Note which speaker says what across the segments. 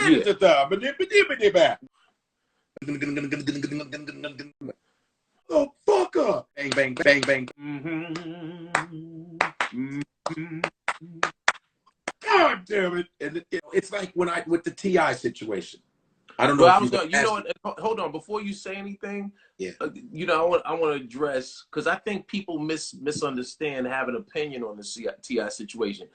Speaker 1: Yeah.
Speaker 2: Oh, fucker. Bang, bang, bang, bang. God damn it. And it's like when with the T.I. situation. I don't know
Speaker 1: Well,
Speaker 2: if
Speaker 1: I was going to, you know what, hold on, before you say anything,
Speaker 2: yeah.
Speaker 1: You know, I want to address, because I think people misunderstand, have an opinion on the T.I. situation.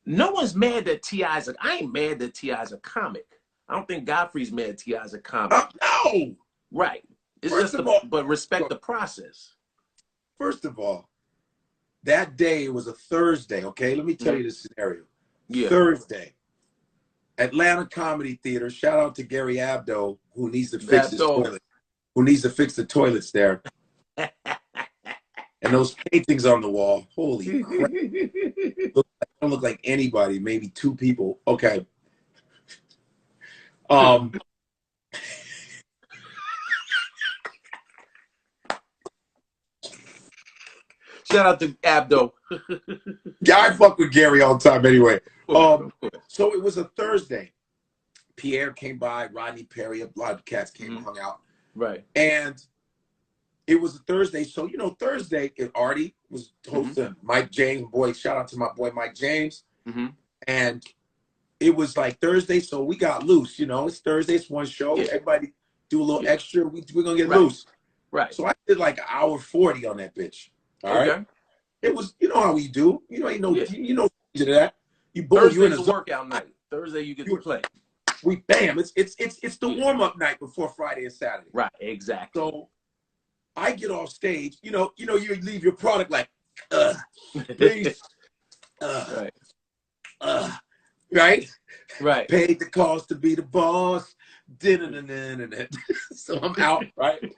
Speaker 1: No one's mad that T.I.'s I ain't mad that T.I.'s a comic. I don't think Godfrey's mad T.I.'s a comic.
Speaker 2: No.
Speaker 1: Right. It's
Speaker 2: First
Speaker 1: just,
Speaker 2: of all,
Speaker 1: but respect the process.
Speaker 2: First of all, that day was a Thursday, okay? Let me tell you the scenario.
Speaker 1: Yeah.
Speaker 2: Thursday, Atlanta Comedy Theater. Shout out to Gary Abdo, who needs to fix his toilet. Who needs to fix the toilets there. And those paintings on the wall. Holy crap. Don't look like anybody, maybe two people. Okay.
Speaker 1: Shout out to Abdo.
Speaker 2: Yeah, I fuck with Gary all the time anyway. So it was a Thursday. Pierre came by, Rodney Perry, a lot of cats came and hung out.
Speaker 1: Right.
Speaker 2: And it was a Thursday. So, you know, Thursday, Artie was hosting Mike James. Boy, shout out to my boy Mike James. And it was like Thursday, so we got loose. You know, it's Thursday, it's one show. Yeah. Everybody do a little extra. We're going to get loose.
Speaker 1: Right.
Speaker 2: So I did like an hour 40 on that bitch. All right. It was, you know how we do. You know that. You boom,
Speaker 1: Thursday's
Speaker 2: you in
Speaker 1: a workout night. Thursday you get to play.
Speaker 2: Bam. It's the warm-up night before Friday and Saturday.
Speaker 1: Right, exactly.
Speaker 2: So I get off stage, you leave your product like, please, right? Paid the cost to be the boss. So I'm out, right?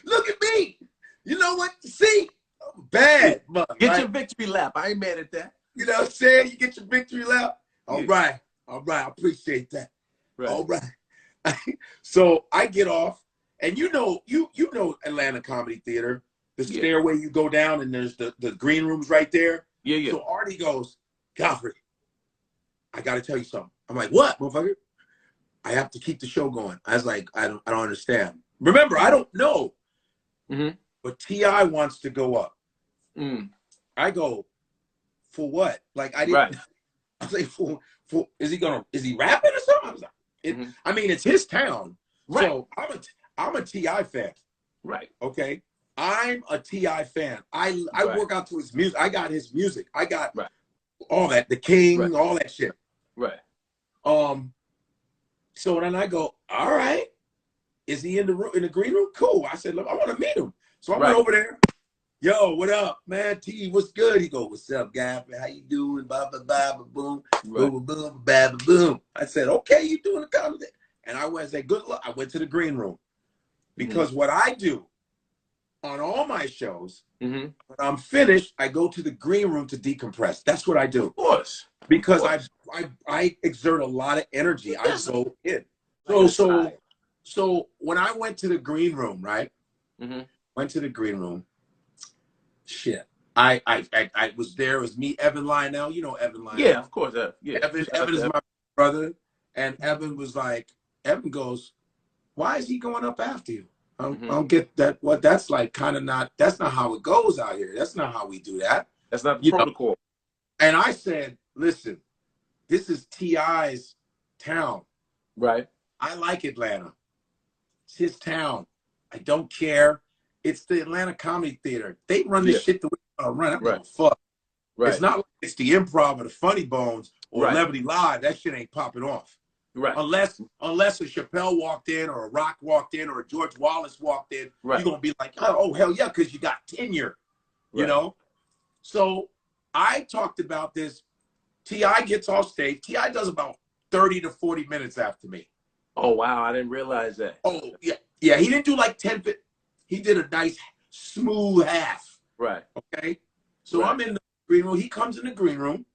Speaker 2: Look at me. You know what? See, I'm bad.
Speaker 1: Get your victory lap. I ain't mad at that.
Speaker 2: You know what I'm saying? You get your victory lap. All right. I appreciate that. Right. All right. So I get off, and you know Atlanta Comedy Theater, the stairway you go down, and there's the green rooms right there. Yeah. So Artie goes, Godfrey, I got to tell you something. I'm like, what, motherfucker? I have to keep the show going. I was like, I don't understand. Remember, I don't know. But T.I. wants to go up. I go, for what? Like, I didn't. Right. I was like, for is he rapping or something? I was like, I mean, it's his town. Right. So I'm a T.I. fan. Right. Okay. I'm a T.I. fan. I work out to his music. I got his music. I got all that. The King, all that shit. Right. So then I go, all right. Is he in the green room? Cool. I said, look, I want to meet him. So I went over there. Yo, what up, man? T, what's good? He go, what's up, guy? How you doing? Blah, blah, blah, blah, boom, boom, boom, blah, blah, boom. I said, okay, you doing the comedy? And I went and said, good luck. I went to the green room. Because what I do on all my shows, when I'm finished, I go to the green room to decompress. That's what I do. Of course. Because I exert a lot of energy. I go in. So when I went to the green room, right? Went to the green room. Shit. I was there. It was me, Evan Lionel. You know Evan Lionel. Yeah, of course. Yeah. Evan is my brother. And Evan was like, Evan goes, why is he going up after you? I don't get that. What that's like kind of not, that's not how it goes out here. That's not how we do that. That's not the protocol. Know? And I said, listen, this is T.I.'s town. Right. I like Atlanta. It's his town. I don't care. It's the Atlanta Comedy Theater. They run this shit the way they run. I don't give a fuck. Right. It's not like it's the Improv or the Funny Bones or Levity Live. That shit ain't popping off. Right. Unless a Chappelle walked in or a Rock walked in or a George Wallace walked in, you're going to be like, oh, hell yeah, because you got tenure, you know? So I talked about this. T.I. gets off stage. T.I. does about 30 to 40 minutes after me. Oh, wow. I didn't realize that. Oh, yeah. Yeah, he didn't do like 10. He did a nice, smooth half. Right. Okay? So I'm in the green room. He comes in the green room.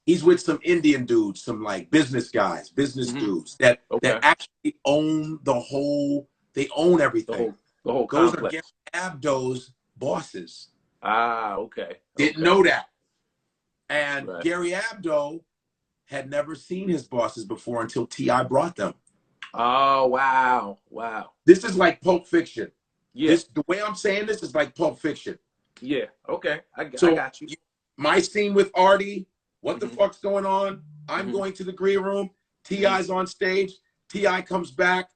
Speaker 2: He's with some Indian dudes, some like business guys, dudes that actually own they own everything. The whole complex. Those are Gary Abdo's bosses. Ah, okay. Didn't know that. And Gary Abdo had never seen his bosses before until T.I. brought them.
Speaker 1: Oh, wow. Wow.
Speaker 2: This is like Pulp Fiction.
Speaker 1: Yeah.
Speaker 2: The way I'm saying this is like Pulp Fiction.
Speaker 1: Yeah. Okay. I
Speaker 2: So
Speaker 1: got you.
Speaker 2: My scene with Artie, what the
Speaker 1: Mhm.
Speaker 2: fuck's going on? I'm
Speaker 1: Mhm.
Speaker 2: going to the green room. T.I.'s on stage. T.I. comes back.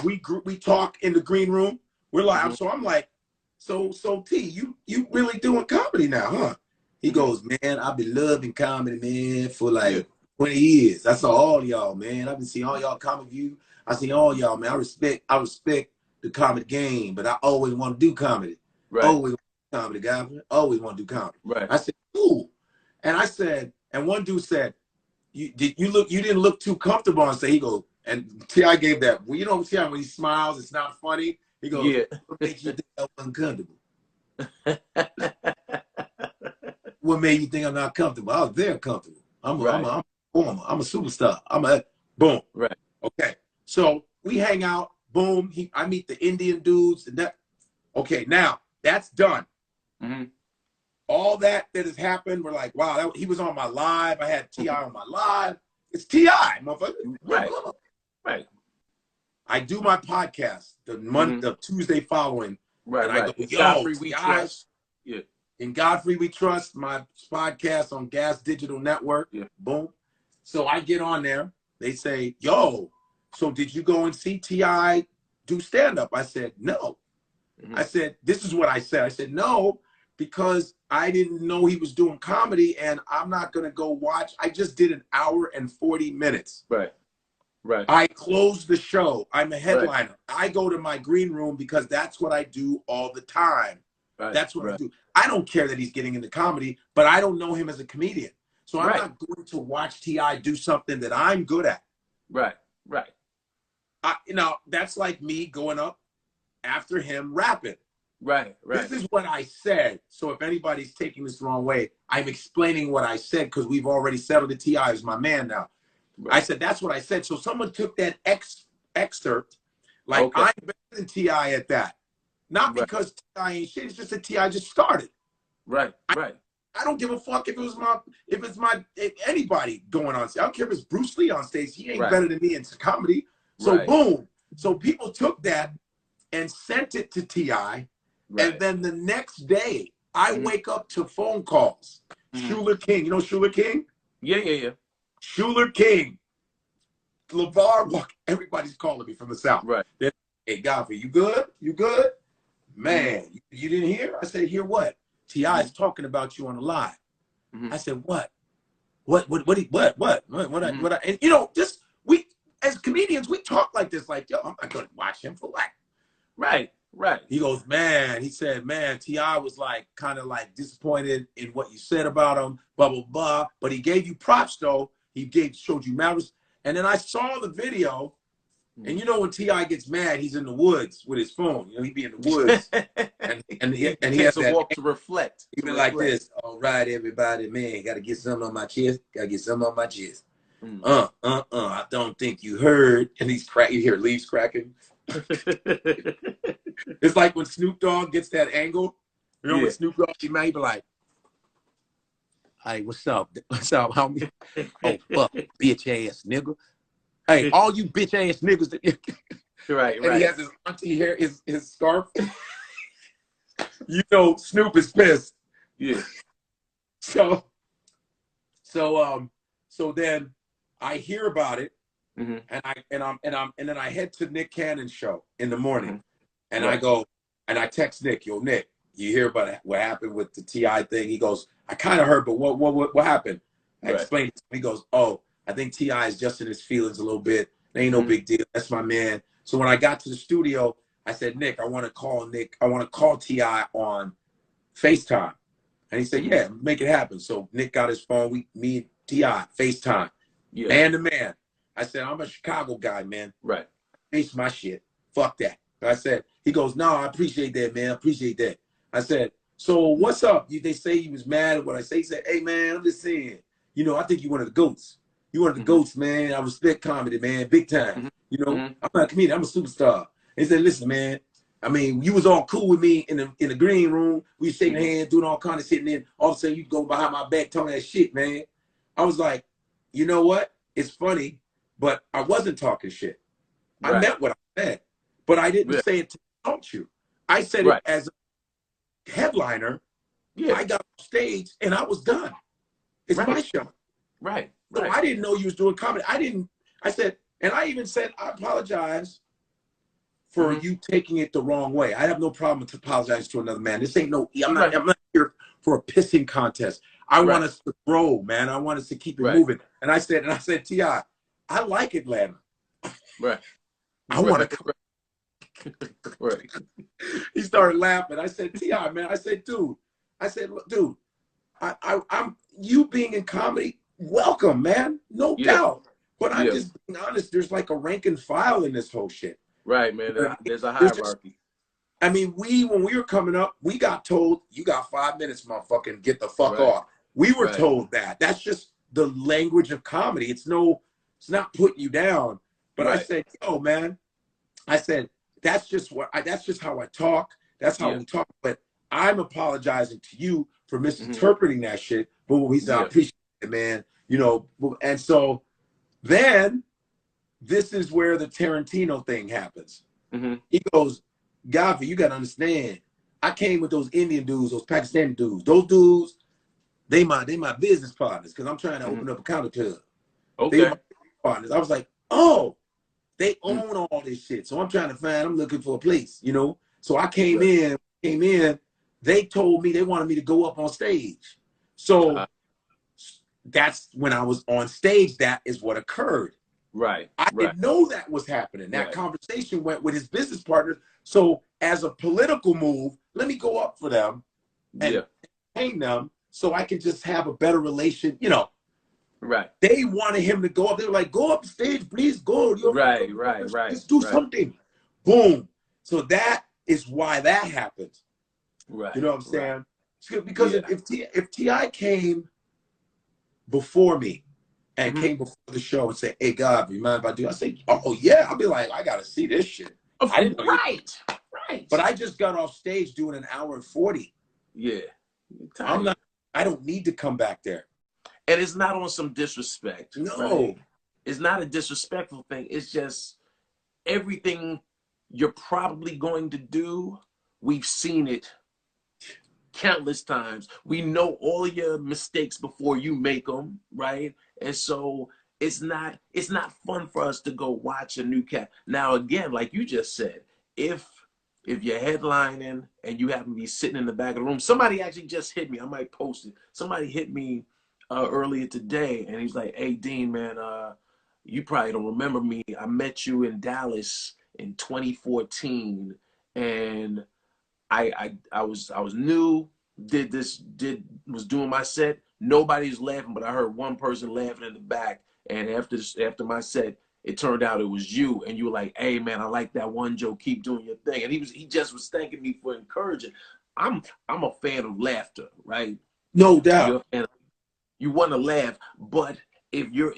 Speaker 2: We talk in the green room. We're like, so I'm like, so T, you really doing comedy now, huh? He goes, man, I've been loving comedy, man, for like 20 years. I saw all y'all, man. I've been seeing all y'all Comic View. I see all y'all, man. I respect the comedy game, but I always want to do comedy.
Speaker 1: Right.
Speaker 2: Always want to do comedy, Godfrey. Always want to do comedy.
Speaker 1: Right.
Speaker 2: I said, cool. And I said, and one dude said, you didn't look too comfortable on stage. He goes, and T.I. gave that. Well, you know, T.I. when he smiles, it's not funny. He goes, what made you think I wasn't comfortable? What made you think I'm not comfortable? I was very comfortable. I'm a superstar. Boom.
Speaker 1: Right.
Speaker 2: Okay. So we hang out. Boom. I meet the Indian dudes. And that. Okay. Now that's done. All that has happened. We're like, wow, he was on my live. I had T.I. on my live. It's T.I., motherfucker.
Speaker 1: Right. Right.
Speaker 2: I do my podcast the Tuesday following.
Speaker 1: Right.
Speaker 2: And I go,
Speaker 1: Godfrey, we trust. Yeah.
Speaker 2: In Godfrey We Trust, my podcast on Gas Digital Network.
Speaker 1: Yeah.
Speaker 2: Boom. So I get on there. They say, yo, so did you go and see T.I. do stand-up? I said, no. I said, this is what I said. I said, no, because I didn't know he was doing comedy, and I'm not going to go watch. I just did an hour and 40 minutes.
Speaker 1: Right. Right.
Speaker 2: I closed the show. I'm a headliner. Right. I go to my green room because that's what I do all the time. Right. That's what I do. I don't care that he's getting into comedy, but I don't know him as a comedian. So I'm not going to watch T.I. do something that I'm good at.
Speaker 1: Right. Right.
Speaker 2: That's like me going up after him rapping.
Speaker 1: Right. Right.
Speaker 2: This is what I said. So if anybody's taking this the wrong way, I'm explaining what I said because we've already settled that T.I. is my man now. Right. I said, that's what I said. So someone took that excerpt, like I'm better than T.I. at that. Not because T.I. ain't shit, it's just that T.I. just started.
Speaker 1: Right,
Speaker 2: I don't give a fuck if it's anybody going on stage. I don't care if it's Bruce Lee on stage. He ain't better than me in comedy. So boom. So people took that and sent it to T.I. And then the next day, I wake up to phone calls. Shuler King. You know Shuler King?
Speaker 1: Yeah.
Speaker 2: Shuler King. LeVar, everybody's calling me from the South.
Speaker 1: Right.
Speaker 2: Hey, Godfrey, you good? You good? Man, you didn't hear? I said, hear what? T.I. is talking about you on the live. I said, what? What? And we as comedians, we talk like this, like, yo, I'm not gonna watch him for like.
Speaker 1: Right.
Speaker 2: He goes, man, he said, man, T.I. was like kind of like disappointed in what you said about him, blah, blah, blah. But he gave you props though. Showed you malice. And then I saw the video. And you know when T.I. gets mad, he's in the woods with his phone. You know, he be in the woods, and he has to
Speaker 1: walk to reflect.
Speaker 2: He be like this. All right, everybody, man, got to get something on my chest. I don't think you heard. And he's cracking. You hear leaves cracking. It's like when Snoop Dogg gets that angle. You know, when Snoop Dogg, he might be like, "Hey, what's up? What's up, homie? Oh, fuck, bitch ass nigga." Hey, all you bitch ass niggas
Speaker 1: right.
Speaker 2: And he has his auntie hair, his scarf. You know, Snoop is pissed.
Speaker 1: Yeah.
Speaker 2: So then I hear about it, and then I head to Nick Cannon's show in the morning, and I go and I text Nick, yo, Nick, you hear about what happened with the T.I. thing? He goes, I kind of heard, but what happened? I explained it to him. He goes, oh, I think T.I. is just in his feelings a little bit. It ain't no big deal. That's my man. So when I got to the studio, I said, Nick, I want to call T.I. on FaceTime. And he said, yeah, make it happen. So Nick got his phone. Me and T.I. FaceTime. Yeah. Man to man. I said, I'm a Chicago guy, man.
Speaker 1: Right.
Speaker 2: Face my shit. Fuck that. I said, he goes, no, I appreciate that, man. I appreciate that. I said, so what's up? They say he was mad at what I say. He said, hey, man, I'm just saying, you know, I think you're one of the GOATs. You one of the GOATs, man. I respect comedy, man, big time. You know, I'm not a comedian. I'm a superstar. He said, listen, man, I mean, you was all cool with me in the green room. We shaking hands, doing all kind of shit. And then all of a sudden you go behind my back talking that shit, man. I was like, you know what? It's funny, but I wasn't talking shit. I meant what I said, but I didn't say it to insult you. I said it as a headliner. I got on stage and I was done. It's my show. So I didn't know you was doing comedy. I said, and I even said, I apologize for you taking it the wrong way. I have no problem to apologize to another man. This ain't no, I'm not here for a pissing contest. I want us to grow, man. I want us to keep it moving. And I said, T.I., I like Atlanta. I want to come. He started laughing. I said, T.I., man. I said, dude. Look, dude, I'm you being in comedy, welcome, man. No doubt. But I'm just being honest, there's like a rank and file in this whole shit.
Speaker 1: Right, man. There's a hierarchy.
Speaker 2: I mean, when we were coming up, we got told, you got 5 minutes, motherfucker, get the fuck off. We were told that. That's just the language of comedy. It's not putting you down. But I said, yo, man, I said, that's just how I talk. That's how we talk. But I'm apologizing to you for misinterpreting that shit. But he said, I appreciate it, man. You know, and so then this is where the Tarantino thing happens. He goes, Godfrey, you got to understand. I came with those Indian dudes, those Pakistani dudes. Those dudes, they my business partners because I'm trying to open up a counter club. They my partners. I was like, oh, they own all this shit. So I'm looking for a place, you know. So I came in. They told me they wanted me to go up on stage. So that's when I was on stage. That is what occurred. I didn't know that was happening. That conversation went with his business partners. So as a political move, let me go up for them and pay them so I can just have a better relation, you know. They wanted him to go up. They were like, go up stage, please go. Let's do something. Boom. So that is why that happened. You know what I'm saying? Because if T.I. came before me and came before the show and said, hey, God, you mind if I do? I say, oh, yeah. I'll be like, I got to see this shit. I didn't know right. But I just got off stage doing an hour and 40. I don't need to come back there.
Speaker 1: And it's not on some disrespect.
Speaker 2: No.
Speaker 1: It's not a disrespectful thing. It's just everything you're probably going to do, we've seen it countless times. We know all your mistakes before you make them, right? And so it's not fun for us to go watch a new cat. Now, again, like you just said, if you're headlining and you happen to be sitting in the back of the room, somebody actually just hit me. I might post it. Somebody hit me earlier today, and he's like, hey, Dean, man, you probably don't remember me. I met you in Dallas in 2014, and I was new, was doing my set. Nobody's laughing, but I heard one person laughing in the back. And after my set, it turned out it was you. And you were like, hey man, I like that one joke. Keep doing your thing. And he just was thanking me for encouraging. I'm a fan of laughter, right?
Speaker 2: No doubt.
Speaker 1: You want to laugh, but if you're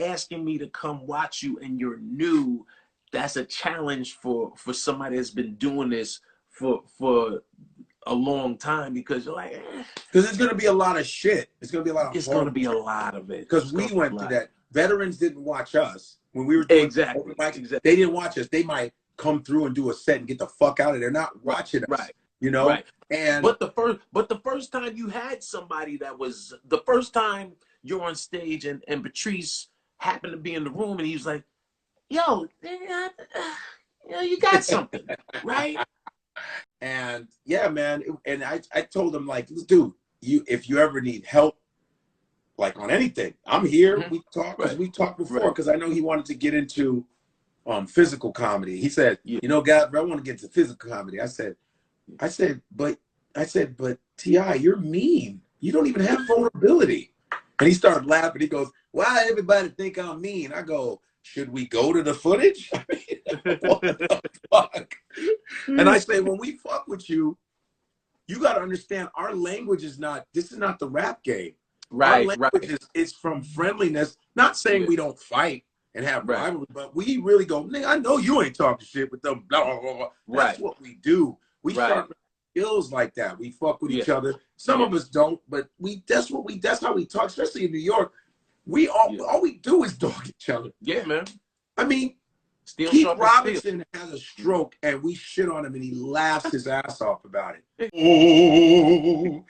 Speaker 1: asking me to come watch you and you're new, that's a challenge for somebody that's been doing this for a long time, because you're like,
Speaker 2: because there's going to be a lot of shit. It's going to be a lot of
Speaker 1: it's going to be a lot of it.
Speaker 2: Because we went through that. Veterans didn't watch us when we were doing
Speaker 1: exactly.
Speaker 2: They didn't watch us. They might come through and do a set and get the fuck out of there. Not watching us, you know. And
Speaker 1: but the first time you had somebody that was the first time you're on stage and Patrice happened to be in the room and he was like, yo, you got something, right?
Speaker 2: And yeah, man. And I told him, like, dude, if you ever need help, like on anything, I'm here. We talk because we talked before, because I know he wanted to get into physical comedy. He said, you know, Godfrey, I want to get into physical comedy. I said, but T.I., you're mean. You don't even have vulnerability. And he started laughing. He goes, why everybody think I'm mean? I go, should we go to the footage? I mean, what the fuck? And I say, when we fuck with you, you got to understand our language is not, this is not the rap game. Our language is from friendliness. Not saying we don't fight and have rivalry, but we really go, nigga, I know you ain't talking shit with them, blah, blah, blah. That's what we do. We start skills like that. We fuck with each other. Some of us don't, but that's how we talk, especially in New York. all we do is dog each other.
Speaker 1: Yeah, man.
Speaker 2: I mean,
Speaker 1: Steel
Speaker 2: Keith
Speaker 1: sharp
Speaker 2: Robinson has a stroke and we shit on him and he laughs his ass off about it. Oh,